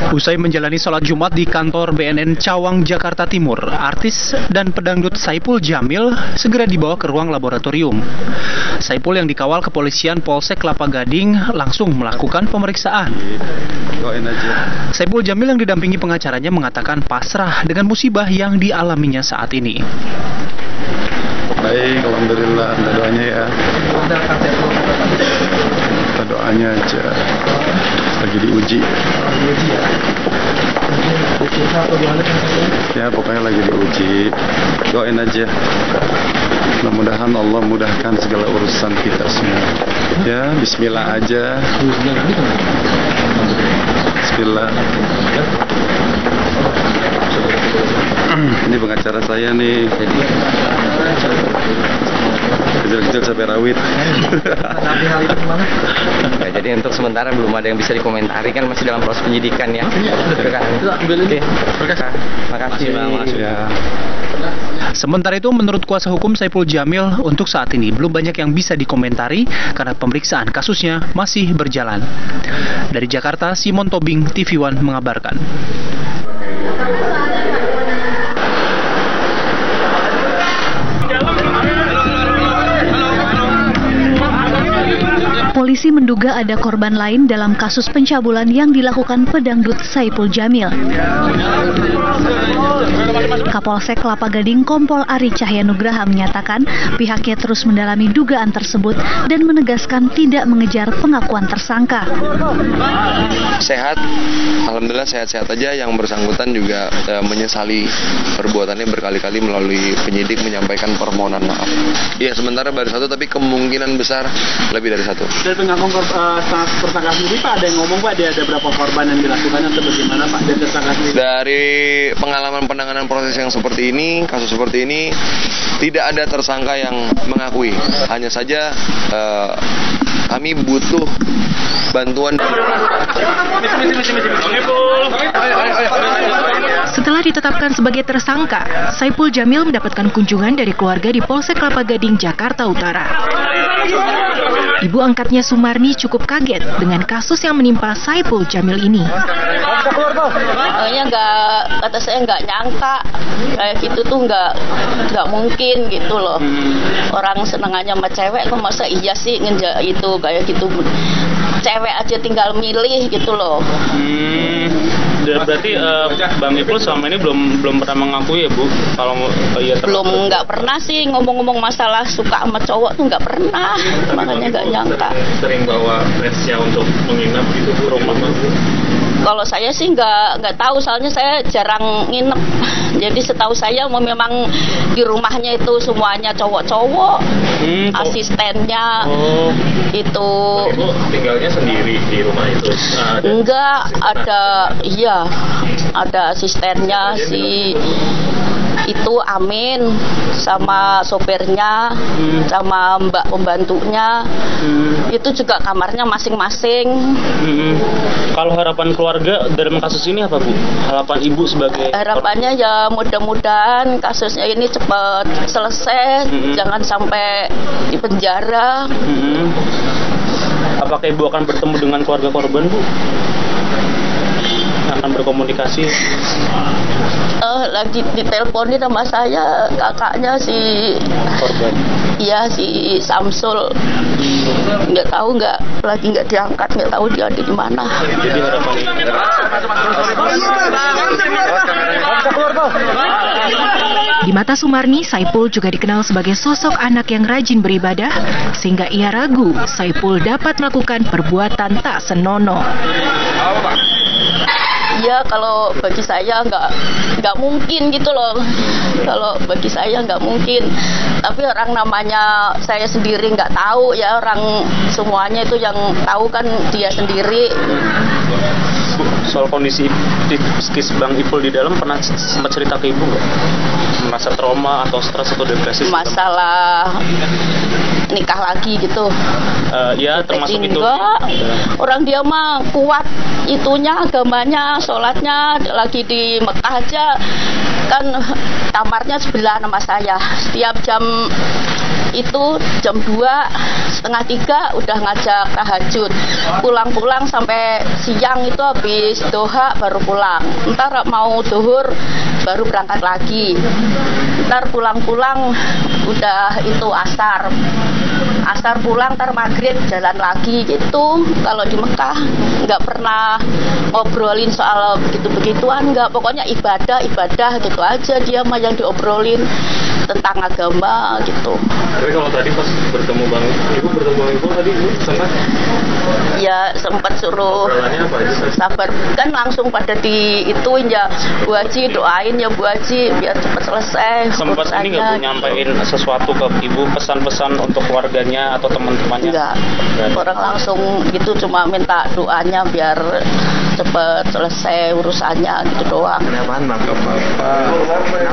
Usai menjalani sholat Jumat di kantor BNN Cawang, Jakarta Timur, artis dan pedangdut Saipul Jamil segera dibawa ke ruang laboratorium. Saipul yang dikawal kepolisian Polsek Kelapa Gading langsung melakukan pemeriksaan. Saipul Jamil yang didampingi pengacaranya mengatakan pasrah dengan musibah yang dialaminya saat ini. Baik, alhamdulillah, minta doanya ya. Minta doanya aja. Lagi diuji. Ya, pokoknya lagi diuji. Doain aja. Mudah-mudahan Allah mudahkan segala urusan kita semua. Ya, bismillah aja. Bismillah. Ini pengacara saya nih. Kejar-kejar sampai rawit. Ya, jadi untuk sementara belum ada yang bisa dikomentari, kan masih dalam proses penyidikan ya. Oke. Makasih Bang. Ya. Sementara itu, menurut kuasa hukum Saipul Jamil, untuk saat ini belum banyak yang bisa dikomentari karena pemeriksaan kasusnya masih berjalan. Dari Jakarta, Simon Tobing, TV One mengabarkan. Polisi menduga ada korban lain dalam kasus pencabulan yang dilakukan pedangdut Saipul Jamil. Kapolsek Kelapa Gading Kompol Ari Cahyanugraha menyatakan pihaknya terus mendalami dugaan tersebut dan menegaskan tidak mengejar pengakuan tersangka. Sehat, alhamdulillah sehat-sehat aja. Yang bersangkutan juga menyesali perbuatannya berkali-kali melalui penyidik menyampaikan permohonan maaf. Ya, sementara baru satu, tapi kemungkinan besar lebih dari satu. Dari pengakuan tersangka sendiri, Pak, ada yang ngomong, Pak, ada berapa korban yang dilakukan atau bagaimana, Pak, dan tersangka sendiri? Dari pengalaman penanganan proses yang seperti ini, kasus seperti ini, tidak ada tersangka yang mengakui. Hanya saja kami butuh bantuan. Setelah ditetapkan sebagai tersangka, Saipul Jamil mendapatkan kunjungan dari keluarga di Polsek Kelapa Gading, Jakarta Utara. Ibu angkatnya Sumarni cukup kaget dengan kasus yang menimpa Saipul Jamil ini. Kata saya nggak nyangka kayak gitu tuh nggak mungkin gitu loh. Orang senengannya sama cewek kok masa iya sih ngenja itu kayak gitu. Cewek aja tinggal milih gitu loh. Berarti Bang Ipul selama ini belum pernah mengakui ya, Bu? Kalau iya belum, nggak pernah sih ngomong-ngomong masalah suka sama cowok tuh nggak pernah, makanya nggak nyangka. Sering bawa friendsnya untuk menginap gitu di rumah, Bu? Kalau saya sih nggak tahu, soalnya saya jarang nginep. Jadi setahu saya memang di rumahnya itu semuanya cowok-cowok, asistennya itu. Ibu tinggalnya sendiri di rumah itu? Enggak, ada asistennya si itu Amin sama sopirnya sama mbak pembantunya. Itu juga kamarnya masing-masing. Kalau harapan keluarga dalam kasus ini apa, Bu? Harapan Ibu sebagai harapannya ya mudah-mudahan kasusnya ini cepat selesai, jangan sampai di penjara. Apakah Ibu akan bertemu dengan keluarga korban, Bu? Akan berkomunikasi? Lagi diteleponin sama saya kakaknya si korban. Iya, si Samsul. Nggak diangkat, nggak tahu dia ada di mana. Jadi harapan Di mata Sumarni, Saipul juga dikenal sebagai sosok anak yang rajin beribadah, sehingga ia ragu Saipul dapat melakukan perbuatan tak senonoh. Iya, kalau bagi saya nggak mungkin gitu loh. Kalau bagi saya nggak mungkin. Tapi orang namanya saya sendiri nggak tahu ya, orang semuanya itu yang tahu kan dia sendiri. Soal kondisi psikis Bang Ipul di dalam, pernah sempat cerita ke Ibu nggak? Merasa trauma atau stres atau depresi? Masalah nikah lagi gitu? Ya, termasuk itu. Enggak, orang dia mah kuat itunya, agamanya, sholatnya. Lagi di Mekah aja kan kamarnya sebelah sama saya. Setiap jam itu jam 2:30 udah ngajak tahajud. Pulang-pulang sampai siang itu habis doha baru pulang. Ntar mau duhur baru berangkat lagi. Ntar pulang-pulang udah itu asar pulang, ntar maghrib jalan lagi gitu. Kalau di Mekah nggak pernah ngobrolin soal begitu-begituan, nggak. Pokoknya ibadah gitu aja dia mah yang diobrolin tentang agama gitu. Tapi kalau tadi pas bertemu Bang Ibu tadi Ibu sempat? Ya sempat suruh sabar, kan langsung pada diituin ya, Bu Haji doain ya Bu Haji biar cepat selesai. Sempat ini nggak Bu nyampein sesuatu ke Ibu, pesan-pesan untuk keluarganya atau teman-temannya? Enggak, orang langsung gitu cuma minta doanya biar cepat selesai urusannya gitu doang.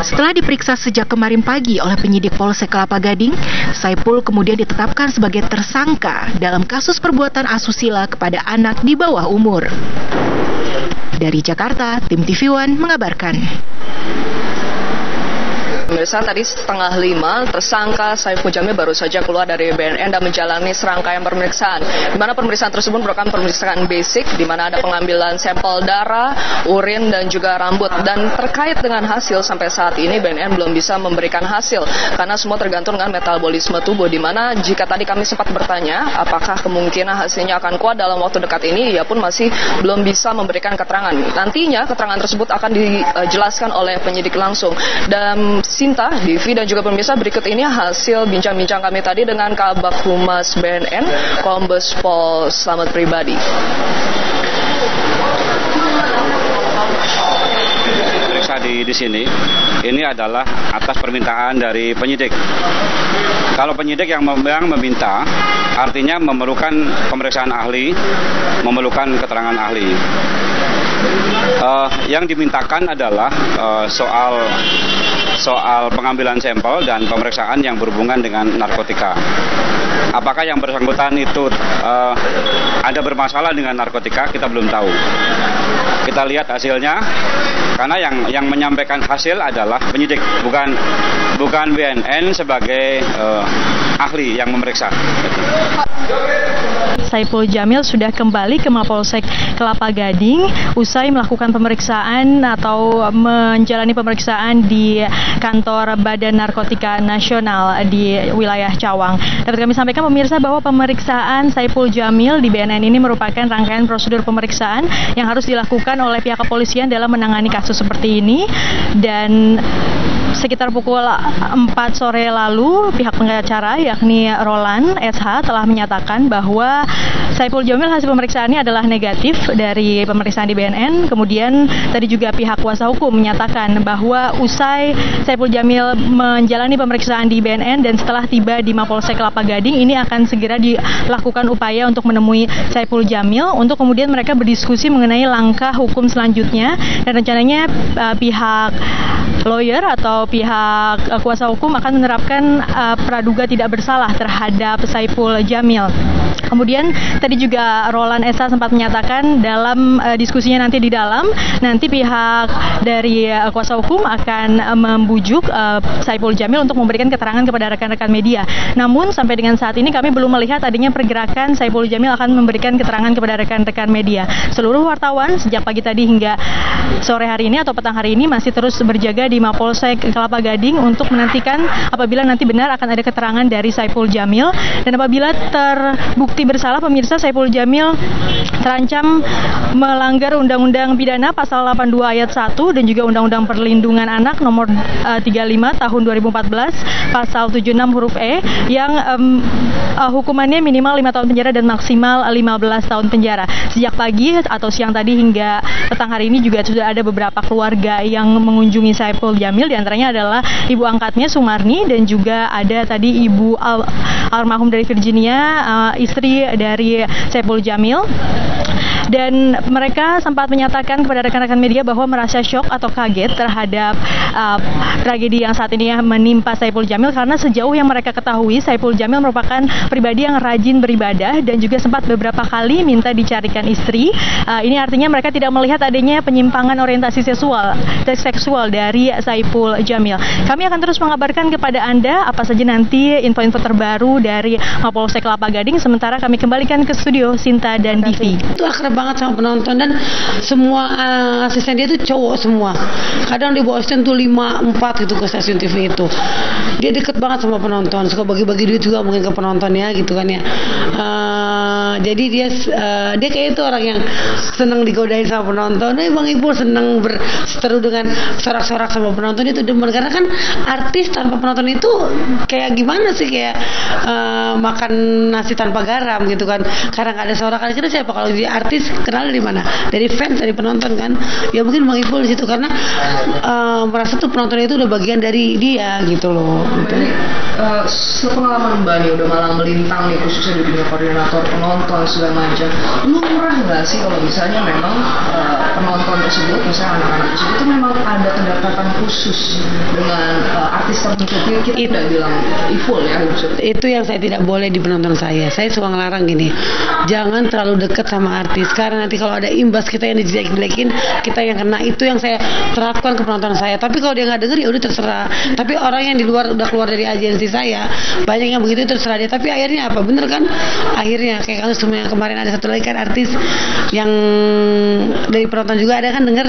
Setelah diperiksa sejak kemarin pagi oleh penyidik Polsek Kelapa Gading, Saipul kemudian ditetapkan sebagai tersangka dalam kasus perbuatan asusila kepada anak di bawah umur. Dari Jakarta, tim TV One mengabarkan. Pemirsa, tadi 4:30 tersangka Saipul Jamil baru saja keluar dari BNN dan menjalani serangkaian pemeriksaan. Di mana pemeriksaan tersebut merupakan pemeriksaan basic, di mana ada pengambilan sampel darah, urin dan juga rambut. Dan terkait dengan hasil sampai saat ini BNN belum bisa memberikan hasil karena semua tergantung dengan metabolisme tubuh. Di mana jika tadi kami sempat bertanya apakah kemungkinan hasilnya akan kuat dalam waktu dekat ini, ia pun masih belum bisa memberikan keterangan. Nantinya keterangan tersebut akan dijelaskan oleh penyidik langsung. Dan Sinta, Divi dan juga pemirsa, berikut ini hasil bincang-bincang kami tadi dengan Kabag Humas BNN, Kombes Pol Slamet Pribadi. Periksa di sini, ini adalah atas permintaan dari penyidik. Kalau penyidik yang meminta, artinya memerlukan pemeriksaan ahli, memerlukan keterangan ahli. Yang dimintakan adalah soal pengambilan sampel dan pemeriksaan yang berhubungan dengan narkotika. Apakah yang bersangkutan itu ada bermasalah dengan narkotika, kita belum tahu. Kita lihat hasilnya, karena yang menyampaikan hasil adalah penyidik, bukan BNN sebagai ahli yang memeriksa. Saipul Jamil sudah kembali ke Mapolsek Kelapa Gading usai melakukan pemeriksaan atau menjalani pemeriksaan di kantor Badan Narkotika Nasional di wilayah Cawang. Dapat kami sampaikan pemirsa bahwa pemeriksaan Saipul Jamil di BNN ini merupakan rangkaian prosedur pemeriksaan yang harus dilakukan oleh pihak kepolisian dalam menangani kasus seperti ini. Dan sekitar pukul 4 sore lalu, pihak pengacara yakni Roland SH telah menyatakan bahwa Saipul Jamil hasil pemeriksaannya adalah negatif dari pemeriksaan di BNN. Kemudian tadi juga pihak kuasa hukum menyatakan bahwa usai Saipul Jamil menjalani pemeriksaan di BNN dan setelah tiba di Mapolsek Kelapa Gading, ini akan segera dilakukan upaya untuk menemui Saipul Jamil untuk kemudian mereka berdiskusi mengenai langkah hukum selanjutnya. Dan rencananya pihak lawyer atau pihak kuasa hukum akan menerapkan praduga tidak bersalah terhadap Saipul Jamil. Kemudian tadi juga Roland Esa sempat menyatakan dalam diskusinya nanti pihak dari kuasa hukum akan membujuk Saipul Jamil untuk memberikan keterangan kepada rekan-rekan media. Namun sampai dengan saat ini kami belum melihat adanya pergerakan Saipul Jamil akan memberikan keterangan kepada rekan-rekan media. Seluruh wartawan sejak pagi tadi hingga sore hari ini atau petang hari ini masih terus berjaga di Mapolsek Kelapa Gading untuk menantikan apabila nanti benar akan ada keterangan dari Saipul Jamil. Dan apabila terbukti bersalah, pemirsa, Saipul Jamil terancam melanggar Undang-Undang Pidana Pasal 82 Ayat 1 dan juga Undang-Undang Perlindungan Anak Nomor 35 Tahun 2014 Pasal 76 huruf E yang hukumannya minimal 5 tahun penjara dan maksimal 15 tahun penjara. Sejak pagi atau siang tadi hingga petang hari ini juga sudah ada beberapa keluarga yang mengunjungi Saipul Jamil, diantaranya adalah ibu angkatnya Sumarni dan juga ada tadi ibu almarhum dari Virginia, istri dari Saipul Jamil. dan mereka sempat menyatakan kepada rekan-rekan media bahwa merasa shock atau kaget terhadap tragedi yang saat ini menimpa Saipul Jamil, karena sejauh yang mereka ketahui Saipul Jamil merupakan pribadi yang rajin beribadah dan juga sempat beberapa kali minta dicarikan istri. Ini artinya mereka tidak melihat adanya penyimpangan orientasi seksual dari Saipul Jamil. Kami akan terus mengabarkan kepada Anda apa saja nanti info-info terbaru dari Mapolsek Kelapa Gading. Sementara kami kembalikan ke studio Sinta dan Divi. Itu akrab banget sama penonton, dan semua asisten dia itu cowok semua. Kadang dia bawa asisten tuh 5-4 gitu ke stasiun TV itu. Dia deket banget sama penonton, suka bagi-bagi duit juga mungkin ke penontonnya gitu kan ya. Jadi dia kayak itu orang yang senang digodain sama penonton. Bang Ipul senang berseteru dengan sorak-sorak sama penonton, itu demen. Karena kan artis tanpa penonton itu kayak gimana sih, kayak makan nasi tanpa garam gitu kan. Karena nggak ada sorakan, kira siapa kalau dia artis kenal dari mana? Dari fans, dari penonton kan. Ya mungkin Bang Ipul di situ karena merasa tuh penonton itu udah bagian dari dia gitu loh. Gitu. Sepengalaman Mbak nih udah malang melintang nih, khususnya di dunia koordinator penonton segala macam. Lu murah nggak sih kalau misalnya memang penonton tersebut, misalnya anak-anak tersebut itu memang ada kedekatan khusus dengan artis tertentu? Kita tidak bilang Ipul ya. Itu yang saya tidak boleh di penonton saya. Saya suka ngelarang gini, jangan terlalu dekat sama artis, karena nanti kalau ada imbas kita yang dijelek-jelekin, kita yang kena. Itu yang saya terapkan ke penonton saya. Tapi kalau dia nggak denger ya udah terserah. Tapi orang yang di luar udah keluar dari agensi saya, banyak yang begitu, terserah dia. Tapi akhirnya apa? Bener kan? Akhirnya kayak kasus kemarin ada satu lagi kan artis yang dari penonton juga ada kan denger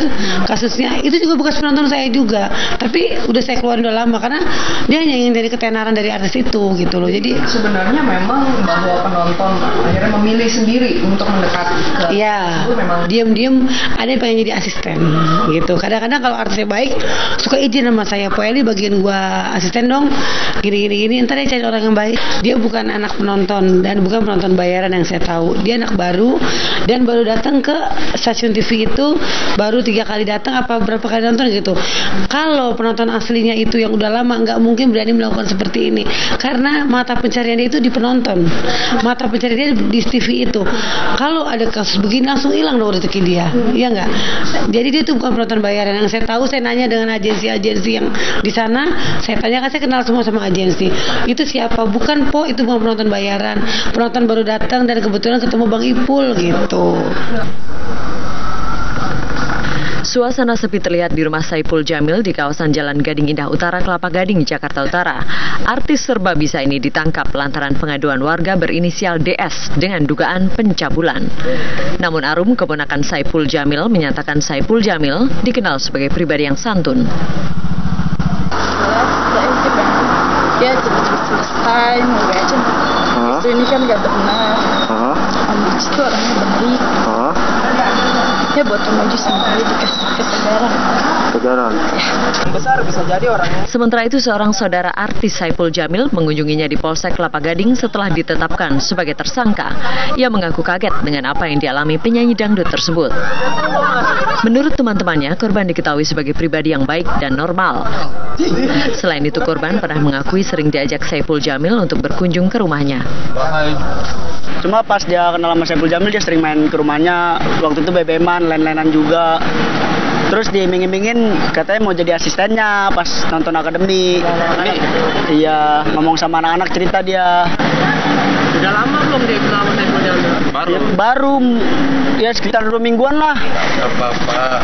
kasusnya. Itu juga bekas penonton saya juga. Tapi udah saya keluarin udah lama karena dia hanya ingin dari ketenaran dari artis itu gitu loh. Jadi sebenarnya memang bahwa penonton akhirnya memilih sendiri untuk mendekat ke. Iya. Memang diam-diam ada yang pengen jadi asisten gitu. Kadang-kadang kalau artisnya baik suka izin sama saya, "Po Eli bagian gua asisten dong. Gini. Ntar dia cari orang yang baik." Dia bukan anak penonton dan bukan penonton bayaran yang saya tahu. Dia anak baru dan baru datang ke stasiun TV itu baru 3 kali datang apa berapa kali nonton gitu. Kalau penonton aslinya itu yang udah lama nggak mungkin berani melakukan seperti ini, karena mata pencarian dia itu di penonton, mata pencarian dia di TV itu. Kalau ada kasus begini langsung hilang dong rezeki dia, iya nggak? Jadi dia itu bukan penonton bayaran. Yang saya tahu, saya nanya dengan agensi-agensi yang di sana, saya tanya kan, saya kenal semua sama agensi. Itu siapa? Bukan Po, itu bukan penonton bayaran. Penonton baru datang dan kebetulan ketemu Bang Ipul gitu. Suasana sepi terlihat di rumah Saipul Jamil di kawasan Jalan Gading Indah Utara, Kelapa Gading, Jakarta Utara. Artis serba bisa ini ditangkap lantaran pengaduan warga berinisial DS dengan dugaan pencabulan. Namun Arum, keponakan Saipul Jamil, menyatakan Saipul Jamil dikenal sebagai pribadi yang santun. Dia cepet selesai, mau aja. Itu ini kan gak benar. Ambis itu orangnya baik. Dia buat maju sendiri dikasih kesadaran. Besar bisa jadi orangnya. Sementara itu, seorang saudara artis Saipul Jamil mengunjunginya di Polsek Kelapa Gading setelah ditetapkan sebagai tersangka. Ia mengaku kaget dengan apa yang dialami penyanyi dangdut tersebut. Menurut teman-temannya, korban diketahui sebagai pribadi yang baik dan normal. Selain itu, korban pernah mengakui sering diajak Saipul Jamil untuk berkunjung ke rumahnya. Cuma pas dia kenal sama Saipul Jamil, dia sering main ke rumahnya. Waktu itu BBM-an, lain-lainan juga. Terus diiming-imingin katanya mau jadi asistennya pas nonton akademi. Iya, ngomong sama anak-anak, cerita dia. Udah lama belum dia kenal sama Saipul Jamil? Baru ya sekitar 2 mingguan lah.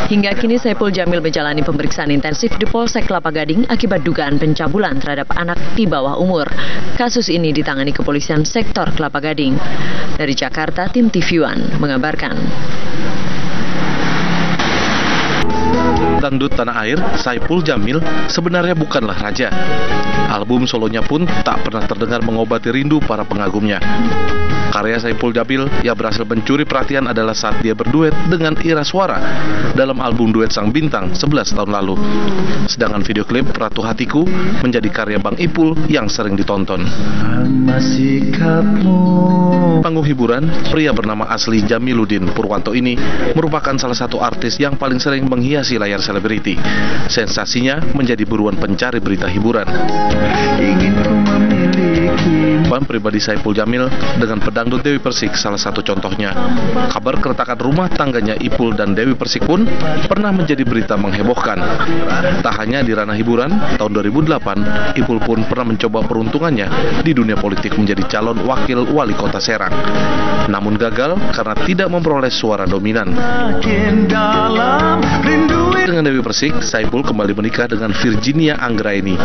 Hingga kini Saipul Jamil menjalani pemeriksaan intensif di Polsek Kelapa Gading akibat dugaan pencabulan terhadap anak di bawah umur. Kasus ini ditangani kepolisian sektor Kelapa Gading. Dari Jakarta, tim TV One mengabarkan. Dangdut tanah air, Saipul Jamil sebenarnya bukanlah raja. Album solonya pun tak pernah terdengar mengobati rindu para pengagumnya. Karya Saipul Jamil yang berhasil mencuri perhatian adalah saat dia berduet dengan Ira Suara dalam album duet Sang Bintang 11 tahun lalu. Sedangkan video klip Ratu Hatiku menjadi karya Bang Ipul yang sering ditonton. Panggung hiburan, pria bernama asli Jamiluddin Purwanto ini merupakan salah satu artis yang paling sering menghiasi layar selebriti. Sensasinya menjadi buruan pencari berita hiburan. Ingin ku memiliki Hubungan pribadi Saipul Jamil dengan pedangdut Dewi Persik salah satu contohnya. Kabar keretakan rumah tangganya Ipul dan Dewi Persik pun pernah menjadi berita menghebohkan. Tak hanya di ranah hiburan, tahun 2008 Ipul pun pernah mencoba peruntungannya di dunia politik menjadi calon wakil wali kota Serang. Namun gagal karena tidak memperoleh suara dominan. Dengan Dewi Persik, Saipul kembali menikah dengan Virginia Anggraini.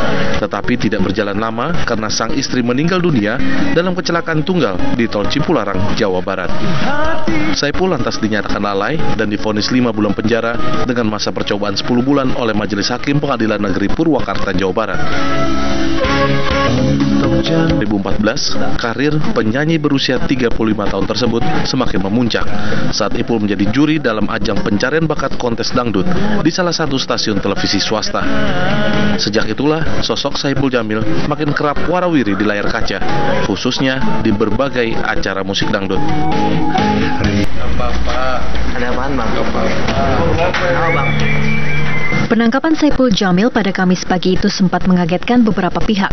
Tetapi tidak berjalan lama karena sang istri meninggal dunia dalam kecelakaan tunggal di Tol Cipularang, Jawa Barat. Saipul lantas dinyatakan lalai dan divonis 5 bulan penjara dengan masa percobaan 10 bulan oleh Majelis Hakim Pengadilan Negeri Purwakarta, Jawa Barat. 2014, karir penyanyi berusia 35 tahun tersebut semakin memuncak saat Ipul menjadi juri dalam ajang pencarian bakat kontes dangdut di salah satu stasiun televisi swasta. Sejak itulah sosok Saipul Jamil makin kerap warawiri di layar kaca, khususnya di berbagai acara musik dangdut. Ada apaan, Bang? Penangkapan Saipul Jamil pada Kamis pagi itu sempat mengagetkan beberapa pihak.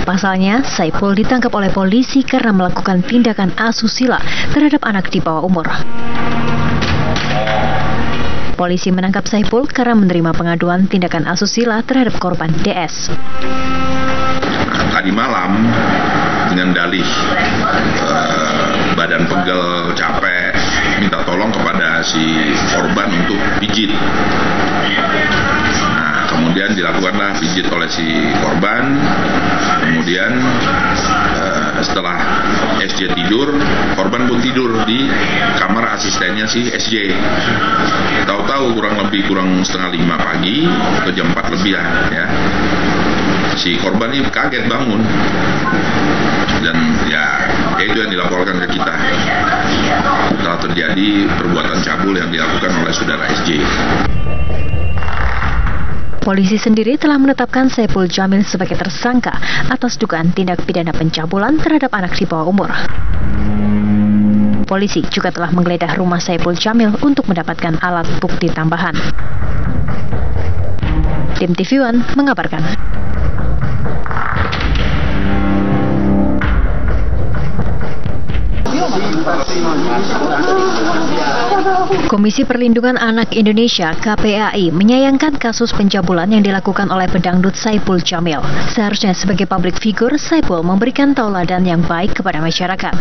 Pasalnya, Saipul ditangkap oleh polisi karena melakukan tindakan asusila terhadap anak di bawah umur. Polisi menangkap Saipul karena menerima pengaduan tindakan asusila terhadap korban DS. Tadi malam dengan dalih badan pegel, capek, minta tolong kepada si korban untuk pijit. Nah, kemudian dilakukanlah pijit oleh si korban. Kemudian setelah SJ tidur, korban pun tidur di kamar asistennya si SJ. Tahu-tahu kurang setengah 5 pagi atau jam 4 lebih ya. Si korban ini kaget bangun dan ya itu yang dilaporkan ke kita. Telah terjadi perbuatan cabul yang dilakukan oleh saudara SJ. Polisi sendiri telah menetapkan Saipul Jamil sebagai tersangka atas dugaan tindak pidana pencabulan terhadap anak di bawah umur. Polisi juga telah menggeledah rumah Saipul Jamil untuk mendapatkan alat bukti tambahan. Tim TV One mengabarkan. Komisi Perlindungan Anak Indonesia (KPAI) menyayangkan kasus pencabulan yang dilakukan oleh pedangdut Saipul Jamil. Seharusnya sebagai public figure, Saipul memberikan tauladan yang baik kepada masyarakat.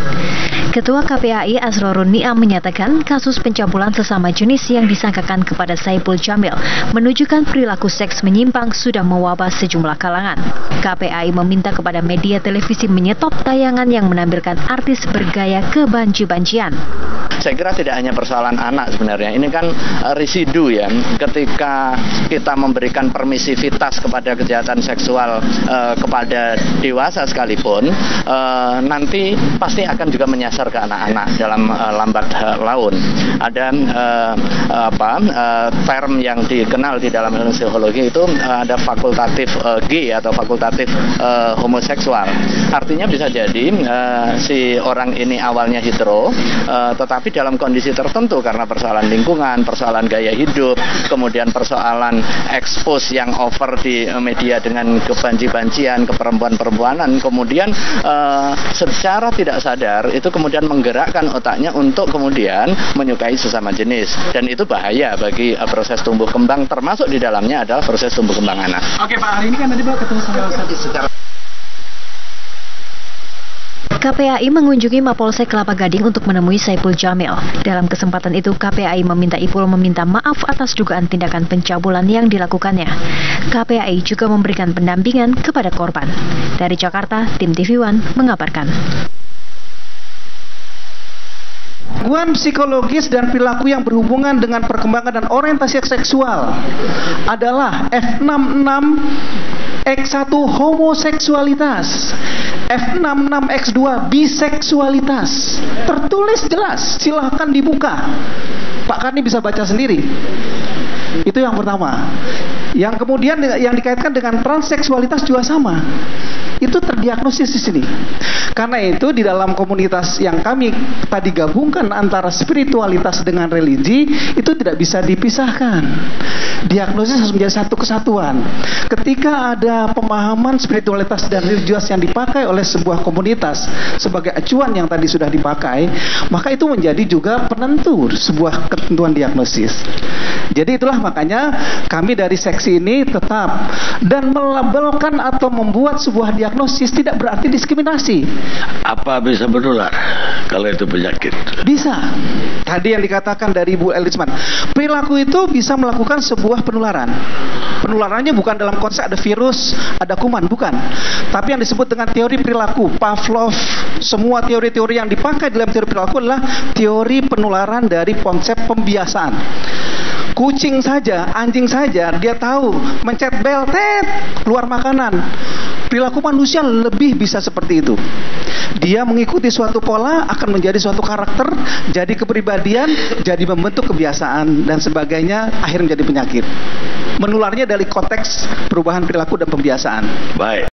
Ketua KPAI Asrorun Niam menyatakan kasus pencabulan sesama jenis yang disangkakan kepada Saipul Jamil menunjukkan perilaku seks menyimpang sudah mewabah sejumlah kalangan. KPAI meminta kepada media televisi menyetop tayangan yang menampilkan artis bergaya kebanci-bancian. Saya kira tidak hanya persoalan anak sebenarnya, ini kan residu ya. Ketika kita memberikan permisivitas kepada kejahatan seksual kepada dewasa sekalipun, nanti pasti akan juga menyasar ke anak-anak dalam lambat laun. Ada term yang dikenal di dalam ilmu psikologi itu ada fakultatif gay atau fakultatif homoseksual. Artinya bisa jadi si orang ini awalnya hetero, tetapi dalam kondisi tertentu karena persoalan lingkungan, persoalan gaya hidup, kemudian persoalan expose yang over di media dengan kebanci-bancian, keperempuan-perempuanan, kemudian secara tidak sadar itu kemudian menggerakkan otaknya untuk kemudian menyukai sesama jenis, dan itu bahaya bagi proses tumbuh kembang, termasuk di dalamnya adalah proses tumbuh kembang anak. Oke Pak, hari ini kan tadi Pak ketemu sama secara KPAI mengunjungi Mapolsek Kelapa Gading untuk menemui Saipul Jamil. Dalam kesempatan itu, KPAI meminta Ipul meminta maaf atas dugaan tindakan pencabulan yang dilakukannya. KPAI juga memberikan pendampingan kepada korban. Dari Jakarta, Tim TV One mengabarkan. Gangguan psikologis dan perilaku yang berhubungan dengan perkembangan dan orientasi seksual adalah F66X1 homoseksualitas, F66X2 biseksualitas. Tertulis jelas, silahkan dibuka. Pak Karni bisa baca sendiri. Itu yang pertama. Yang kemudian yang dikaitkan dengan transseksualitas juga sama. itu terdiagnosis di sini. Karena itu di dalam komunitas yang kami tadi gabungkan antara spiritualitas dengan religi itu tidak bisa dipisahkan. Diagnosis harus menjadi satu kesatuan. Ketika ada pemahaman spiritualitas dan religius yang dipakai oleh sebuah komunitas sebagai acuan yang tadi sudah dipakai, maka itu menjadi juga penentu sebuah ketentuan diagnosis. Jadi itulah makanya kami dari seksi ini tetap dan melabelkan atau membuat sebuah diagnosis tidak berarti diskriminasi. Apa bisa menular kalau itu penyakit? Bisa. Tadi yang dikatakan dari Ibu Elisman, perilaku itu bisa melakukan sebuah penularan. Penularannya bukan dalam konsep ada virus, ada kuman, bukan. Tapi yang disebut dengan teori perilaku, Pavlov, semua teori-teori yang dipakai dalam teori perilaku adalah teori penularan dari konsep pembiasaan. Kucing saja, anjing saja, dia tahu mencet bel, keluar makanan. Perilaku manusia lebih bisa seperti itu. Dia mengikuti suatu pola akan menjadi suatu karakter, jadi kepribadian, jadi membentuk kebiasaan dan sebagainya, akhirnya menjadi penyakit. Menularnya dari konteks perubahan perilaku dan pembiasaan. Baik.